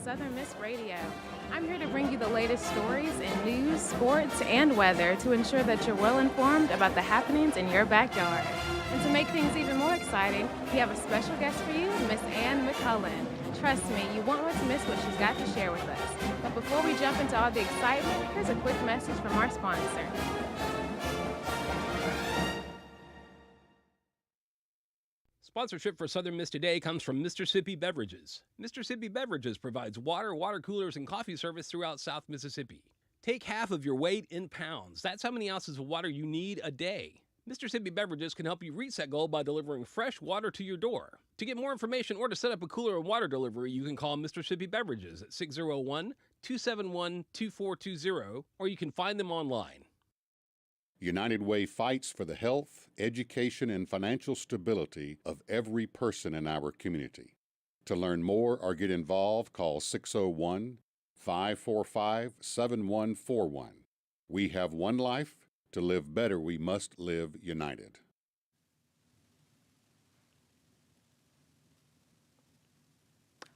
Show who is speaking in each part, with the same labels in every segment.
Speaker 1: Southern Miss Radio. I'm here to bring you the latest stories in news, sports, and weather to ensure that you're well informed about the happenings in your backyard. And to make things even more exciting, we have a special guest for you, Miss Ann McCullen. Trust me, you won't want to miss what she's got to share with us. But before we jump into all the excitement, here's a quick message from our sponsor.
Speaker 2: Sponsorship for Southern Miss Today comes from Mississippi Beverages. Mississippi Beverages provides water, water coolers, and coffee service throughout South Mississippi. Take half of your weight in pounds. That's how many ounces of water you need a day. Mississippi Beverages can help you reach that goal by delivering fresh water to your door. To get more information or to set up a cooler and water delivery, you can call Mississippi Beverages at 601-271-2420, or you can find them online.
Speaker 3: United Way fights for the health, education, and financial stability of every person in our community. To learn more or get involved, call 601-545-7141. We have one life. To live better, we must live united.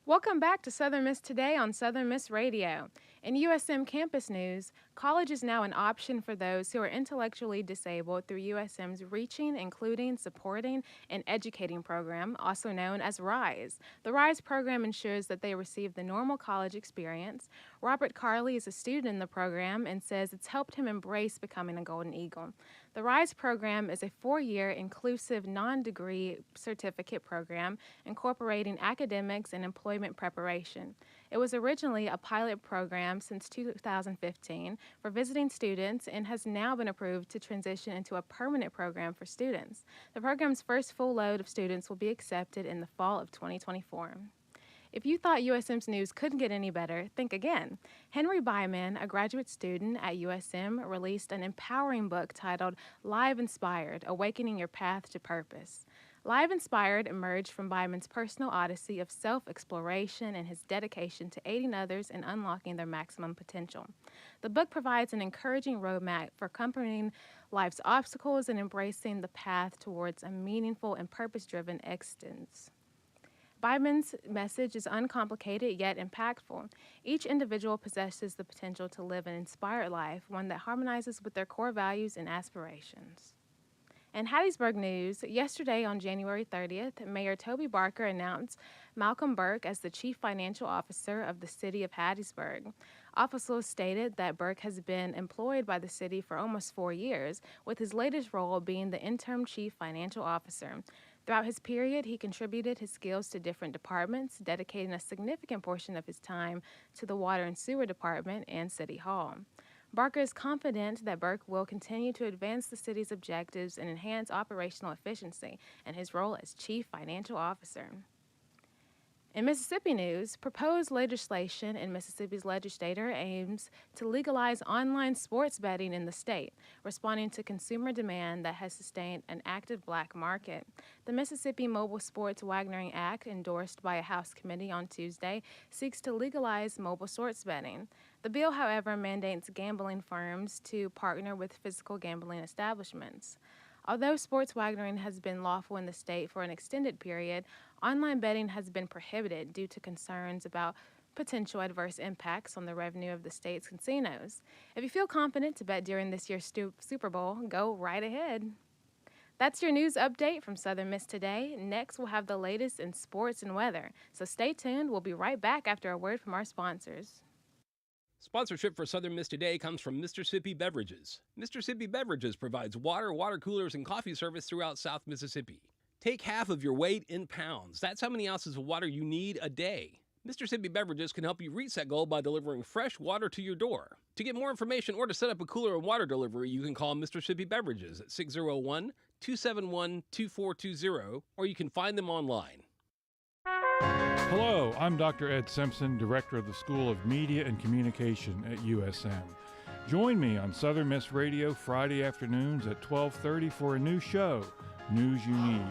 Speaker 1: Welcome back to Southern Miss Today on Southern Miss Radio. In USM campus news, college is now an option for those who are intellectually disabled through USM's Reaching, Including, Supporting, and Educating program, also known as RISE. The RISE program ensures that they receive the normal college experience. Robert Carley is a student in the program and says it's helped him embrace becoming a Golden Eagle. The RISE program is a 4-year inclusive non-degree certificate program incorporating academics and employment preparation. It was originally a pilot program since 2015 for visiting students and has now been approved to transition into a permanent program for students. The program's first full load of students will be accepted in the fall of 2024. If you thought USM's news couldn't get any better, think again. Henry Byman, a graduate student at USM, released an empowering book titled Live Inspired, Awakening Your Path to Purpose. Live Inspired emerged from Byman's personal odyssey of self-exploration and his dedication to aiding others in unlocking their maximum potential. The book provides an encouraging roadmap for conquering life's obstacles and embracing the path towards a meaningful and purpose-driven existence. Byman's message is uncomplicated yet impactful. Each individual possesses the potential to live an inspired life, one that harmonizes with their core values and aspirations. In Hattiesburg news, yesterday on January 30th, Mayor Toby Barker announced Malcolm Burke as the Chief Financial Officer of the City of Hattiesburg. Officials stated that Burke has been employed by the city for almost 4 years, with his latest role being the interim Chief Financial Officer. Throughout his period, he contributed his skills to different departments, dedicating a significant portion of his time to the Water and Sewer Department and City Hall. Barker is confident that Burke will continue to advance the city's objectives and enhance operational efficiency in his role as Chief Financial Officer. In Mississippi news, proposed legislation in Mississippi's legislature aims to legalize online sports betting in the state, responding to consumer demand that has sustained an active black market. The Mississippi Mobile Sports Wagering Act, endorsed by a House committee on Tuesday, seeks to legalize mobile sports betting. The bill, however, mandates gambling firms to partner with physical gambling establishments. Although sports wagering has been lawful in the state for an extended period, online betting has been prohibited due to concerns about potential adverse impacts on the revenue of the state's casinos. If you feel confident to bet during this year's Super Bowl, go right ahead. That's your news update from Southern Miss Today. Next, we'll have the latest in sports and weather. So stay tuned. We'll be right back after a word from our sponsors.
Speaker 2: Sponsorship for Southern Miss Today comes from Mississippi Beverages. Mississippi Beverages provides water, water coolers, and coffee service throughout South Mississippi. Take half of your weight in pounds. That's how many ounces of water you need a day. Mississippi Beverages can help you reach that goal by delivering fresh water to your door. To get more information or to set up a cooler and water delivery, you can call Mississippi Beverages at 601-271-2420, or you can find them online.
Speaker 4: Hello, I'm Dr. Ed Simpson, Director of the School of Media and Communication at USM. Join me on Southern Miss Radio Friday afternoons at 12:30 for a new show, News You Need.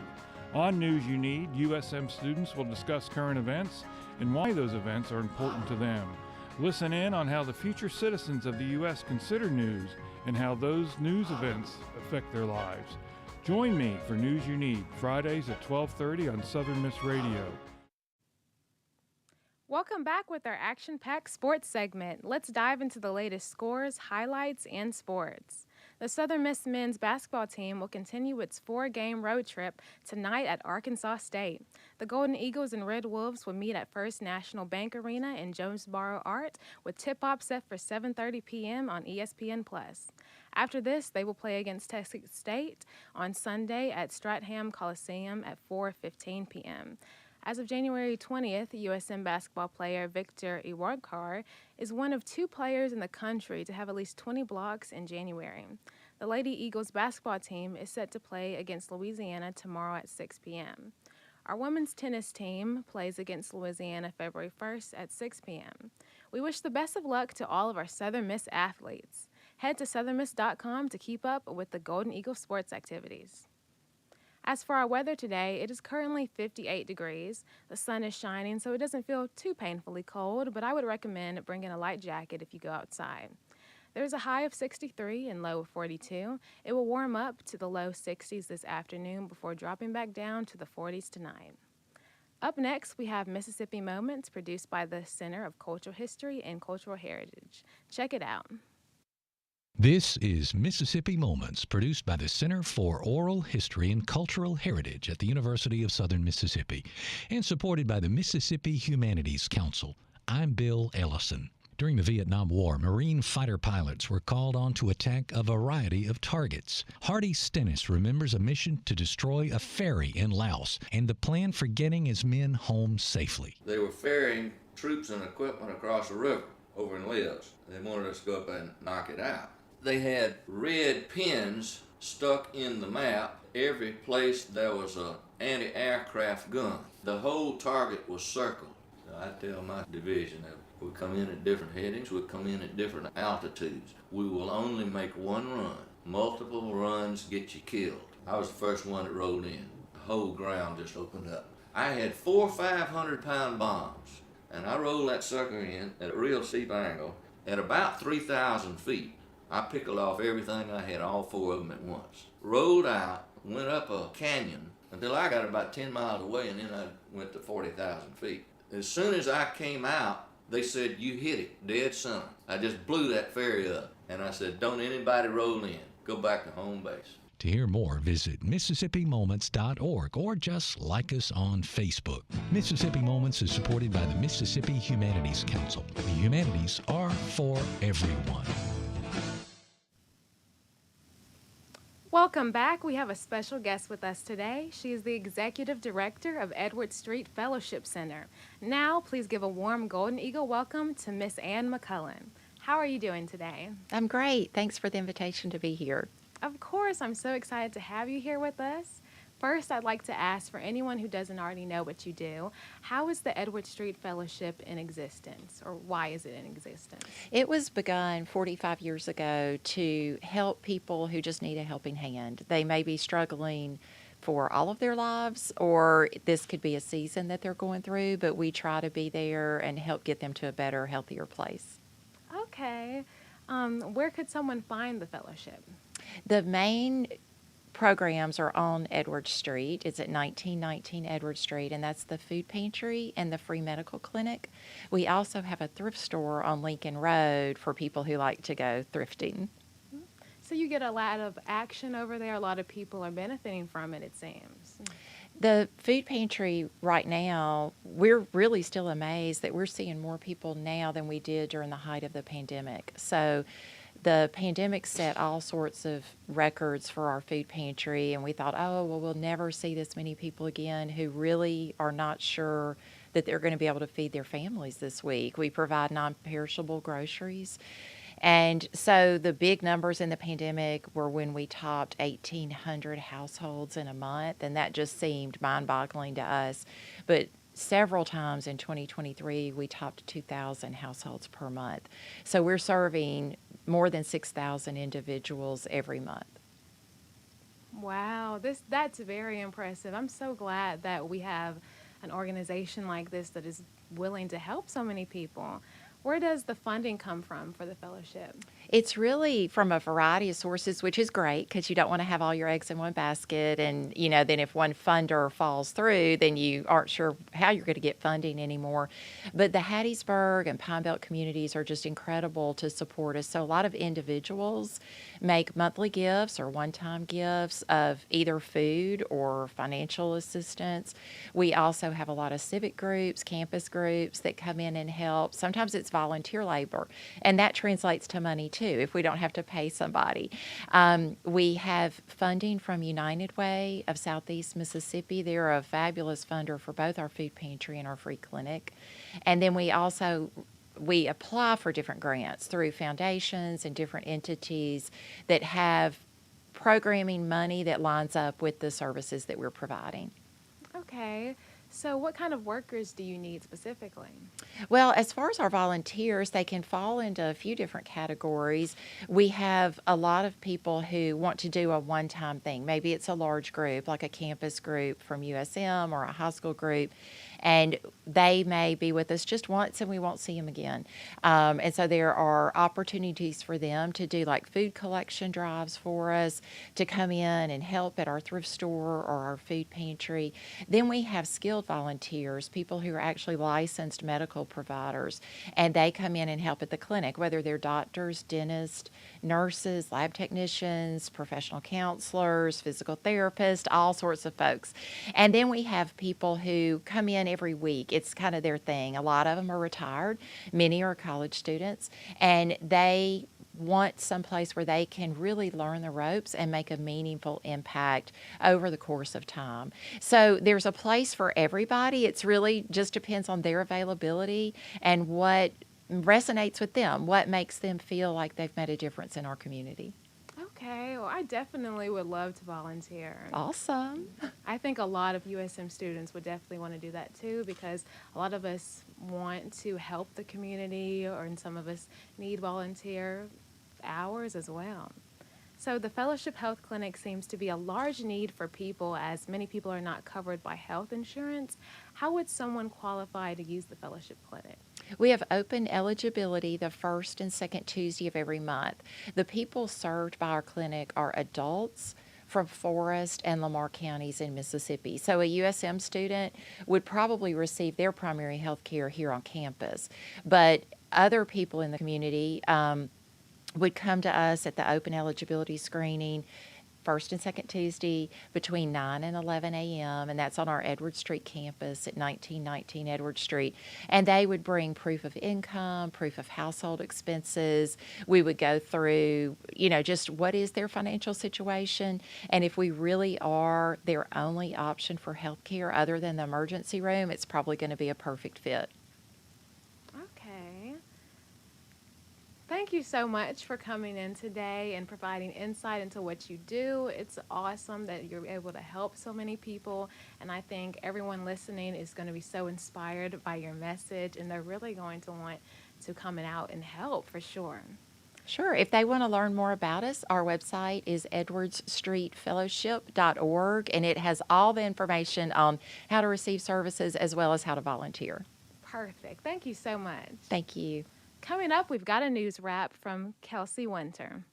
Speaker 4: On News You Need, USM students will discuss current events and why those events are important to them. Listen in on how the future citizens of the U.S. consider news and how those news events affect their lives. Join me for News You Need, Fridays at 12:30 on Southern Miss Radio.
Speaker 1: Welcome back with our action-packed sports segment. Let's dive into the latest scores, highlights, and sports. The Southern Miss men's basketball team will continue its 4-game road trip tonight at Arkansas State. The Golden Eagles and Red Wolves will meet at First National Bank Arena in Jonesboro Art, with tip-off set for 7:30 p.m. on ESPN+. After this, they will play against Texas State on Sunday at Stratham Coliseum at 4:15 p.m. As of January 20th, USM basketball player Victor Iwardkar is one of 2 players in the country to have at least 20 blocks in January. The Lady Eagles basketball team is set to play against Louisiana tomorrow at 6 p.m. Our women's tennis team plays against Louisiana February 1st at 6 p.m. We wish the best of luck to all of our Southern Miss athletes. Head to southernmiss.com to keep up with the Golden Eagle sports activities. As for our weather today, it is currently 58 degrees. The sun is shining, so it doesn't feel too painfully cold, but I would recommend bringing a light jacket if you go outside. There's a high of 63 and low of 42. It will warm up to the low 60s this afternoon before dropping back down to the 40s tonight. Up next, we have Mississippi Moments, produced by the Center of Cultural History and Cultural Heritage. Check it out.
Speaker 5: This is Mississippi Moments, produced by the Center for Oral History and Cultural Heritage at the University of Southern Mississippi and supported by the Mississippi Humanities Council. I'm Bill Ellison. During the Vietnam War, Marine fighter pilots were called on to attack a variety of targets. Hardy Stennis remembers a mission to destroy a ferry in Laos and the plan for getting his men home safely.
Speaker 6: They were ferrying troops and equipment across the river over in Laos. They wanted us to go up and knock it out. They had red pins stuck in the map every place there was an anti-aircraft gun. The whole target was circled. So I tell my division that we come in at different headings, we come in at different altitudes. We will only make one run. Multiple runs get you killed. I was the first one that rolled in. The whole ground just opened up. I had 4 500-pound bombs, and I rolled that sucker in at a real steep angle at about 3,000 feet. I pickled off everything I had, all 4 of them at once. Rolled out, went up a canyon until I got about 10 miles away, and then I went to 40,000 feet. As soon as I came out, they said, "You hit it, dead center." I just blew that ferry up, and I said, "Don't anybody roll in. Go back to home base."
Speaker 5: To hear more, visit MississippiMoments.org or just like us on Facebook. Mississippi Moments is supported by the Mississippi Humanities Council. The humanities are for everyone.
Speaker 1: Welcome back. We have a special guest with us today. She is the Executive Director of Edward Street Fellowship Center. Now, please give a warm Golden Eagle welcome to Miss Ann McCullen. How are you doing today?
Speaker 7: I'm great. Thanks for the invitation to be here.
Speaker 1: Of course, I'm so excited to have you here with us. First, I'd like to ask, for anyone who doesn't already know what you do, how is the Edward Street Fellowship in existence, or why is it in existence?
Speaker 7: It was begun 45 years ago to help people who just need a helping hand. They may be struggling for all of their lives, or this could be a season that they're going through, but we try to be there and help get them to a better, healthier place.
Speaker 1: Okay. Where could someone find the fellowship?
Speaker 7: The main programs are on Edward Street. It's at 1919 Edward Street, and that's the food pantry and the free medical clinic. We also have a thrift store on Lincoln Road for people who like to go thrifting.
Speaker 1: So you get a lot of action over there. A lot of people are benefiting from it, it seems.
Speaker 7: The food pantry right now, we're really still amazed that we're seeing more people now than we did during the height of the pandemic. So the pandemic set all sorts of records for our food pantry, and we thought, oh, well, we'll never see this many people again who really are not sure that they're going to be able to feed their families this week. We provide non-perishable groceries. And so the big numbers in the pandemic were when we topped 1,800 households in a month, and that just seemed mind-boggling to us. But several times in 2023, we topped 2,000 households per month. So we're serving more than 6,000 individuals every month.
Speaker 1: Wow, that's very impressive. I'm so glad that we have an organization like this that is willing to help so many people. Where does the funding come from for the fellowship?
Speaker 7: It's really from a variety of sources, which is great because you don't want to have all your eggs in one basket. And, then if one funder falls through, then you aren't sure how you're going to get funding anymore. But the Hattiesburg and Pine Belt communities are just incredible to support us. So a lot of individuals make monthly gifts or one-time gifts of either food or financial assistance. We also have a lot of civic groups, campus groups that come in and help. Sometimes it's volunteer labor, and that translates to money too if we don't have to pay somebody. We have funding from United Way of Southeast Mississippi. They're a fabulous funder for both our food pantry and our free clinic. And then we apply for different grants through foundations and different entities that have programming money that lines up with the services that we're providing.
Speaker 1: Okay. So what kind of workers do you need specifically?
Speaker 7: Well, as far as our volunteers, they can fall into a few different categories. We have a lot of people who want to do a one-time thing. Maybe it's a large group, like a campus group from USM or a high school group, and they may be with us just once and we won't see them again. And so there are opportunities for them to do like food collection drives for us, to come in and help at our thrift store or our food pantry. Then we have skilled volunteers, people who are actually licensed medical providers, and they come in and help at the clinic, whether they're doctors, dentists, nurses, lab technicians, professional counselors, physical therapists, all sorts of folks. And then we have people who come in every week. It's kind of their thing. A lot of them are retired. Many are college students, and they want someplace where they can really learn the ropes and make a meaningful impact over the course of time. So there's a place for everybody. It's really just depends on their availability and what resonates with them, what makes them feel like they've made a difference in our community.
Speaker 1: Okay, well, I definitely would love to volunteer.
Speaker 7: Awesome.
Speaker 1: I think a lot of USM students would definitely want to do that too, because a lot of us want to help the community, and some of us need volunteer hours as well. So the Fellowship Health Clinic seems to be a large need for people, as many people are not covered by health insurance. How would someone qualify to use the Fellowship Clinic?
Speaker 7: We have open eligibility the first and second Tuesday of every month. The people served by our clinic are adults from Forest and Lamar counties in Mississippi. So a USM student would probably receive their primary health care here on campus. But other people in the community would come to us at the open eligibility screening first and second Tuesday between 9 and 11 a.m., and that's on our Edward Street campus at 1919 Edward Street. And they would bring proof of income, proof of household expenses. We would go through, just what is their financial situation, and if we really are their only option for health care other than the emergency room, it's probably going to be a perfect fit.
Speaker 1: Thank you so much for coming in today and providing insight into what you do. It's awesome that you're able to help so many people, and I think everyone listening is going to be so inspired by your message, and they're really going to want to come out and help for sure.
Speaker 7: Sure. If they want to learn more about us, our website is edwardsstreetfellowship.org, and it has all the information on how to receive services as well as how to volunteer.
Speaker 1: Perfect. Thank you so much.
Speaker 7: Thank you.
Speaker 1: Coming up, we've got a news wrap from Kelsey Winter.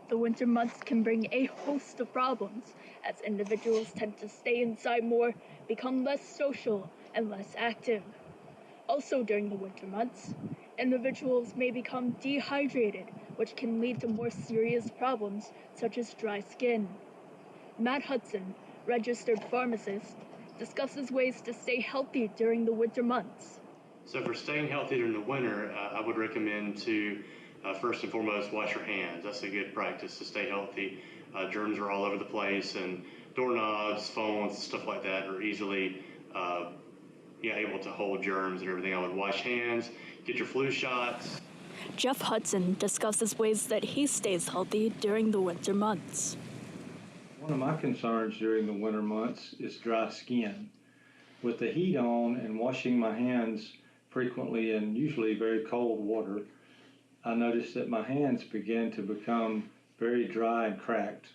Speaker 8: The winter months can bring a host of problems, as individuals tend to stay inside more, become less social, and less active. Also during the winter months, individuals may become dehydrated, which can lead to more serious problems such as dry skin. Matt Hudson, registered pharmacist, discusses ways to stay healthy during the winter months.
Speaker 9: So for staying healthy during the winter, I would recommend to first and foremost wash your hands. That's a good practice to stay healthy. Germs are all over the place, and doorknobs, phones, stuff like that are easily able to hold germs and everything. I would wash hands, get your flu shots.
Speaker 8: Jeff Hudson discusses ways that he stays healthy during the winter months.
Speaker 10: One of my concerns during the winter months is dry skin. With the heat on and washing my hands frequently in usually very cold water, I noticed that my hands began to become very dry and cracked.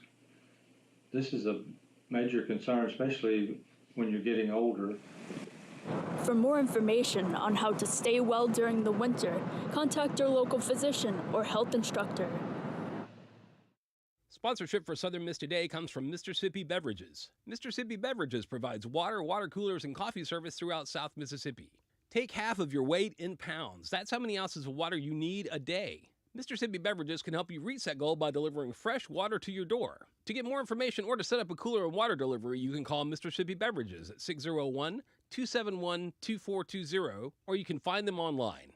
Speaker 10: This is a major concern, especially when you're getting older.
Speaker 8: For more information on how to stay well during the winter, contact your local physician or health instructor.
Speaker 2: Sponsorship for Southern Miss Today comes from Mr. Sippy Beverages. Mr. Sippy Beverages provides water, water coolers, and coffee service throughout South Mississippi. Take half of your weight in pounds. That's how many ounces of water you need a day. Mr. Sippy Beverages can help you reach that goal by delivering fresh water to your door. To get more information or to set up a cooler and water delivery, you can call Mr. Sippy Beverages at 601-271-2420, or you can find them online.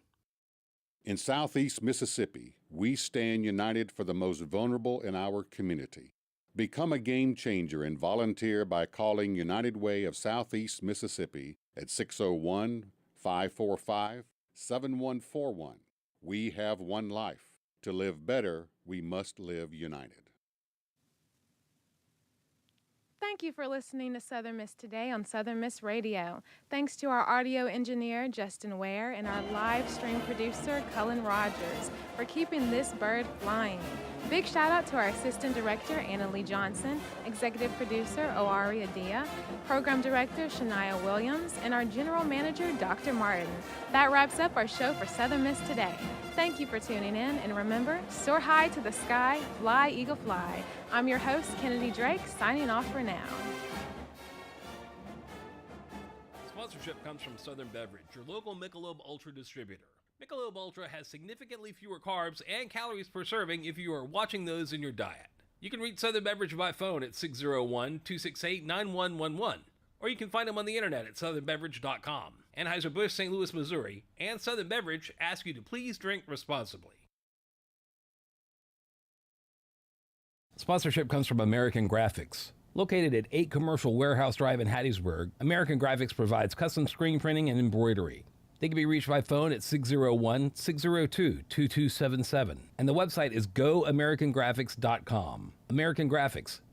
Speaker 3: In Southeast Mississippi, we stand united for the most vulnerable in our community. Become a game changer and volunteer by calling United Way of Southeast Mississippi at 601-545-7141. We have one life. To live better, we must live united.
Speaker 1: Thank you for listening to Southern Miss Today on Southern Miss Radio. Thanks to our audio engineer, Justin Ware, and our live stream producer, Cullen Rogers, for keeping this bird flying. Big shout out to our Assistant Director, Anna Lee Johnson, Executive Producer, Oari Adia, Program Director, Shania Williams, and our General Manager, Dr. Martin. That wraps up our show for Southern Miss Today. Thank you for tuning in, and remember, soar high to the sky, fly, eagle, fly. I'm your host, Kennedy Drake, signing off for now.
Speaker 2: Sponsorship comes from Southern Beverage, your local Michelob Ultra distributor. Michelob Ultra has significantly fewer carbs and calories per serving if you are watching those in your diet. You can reach Southern Beverage by phone at 601-268-9111, or you can find them on the internet at southernbeverage.com. Anheuser-Busch, St. Louis, Missouri, and Southern Beverage ask you to please drink responsibly. Sponsorship comes from American Graphics. Located at 8 Commercial Warehouse Drive in Hattiesburg, American Graphics provides custom screen printing and embroidery. They can be reached by phone at 601-602-2277, and the website is goamericangraphics.com. American Graphics,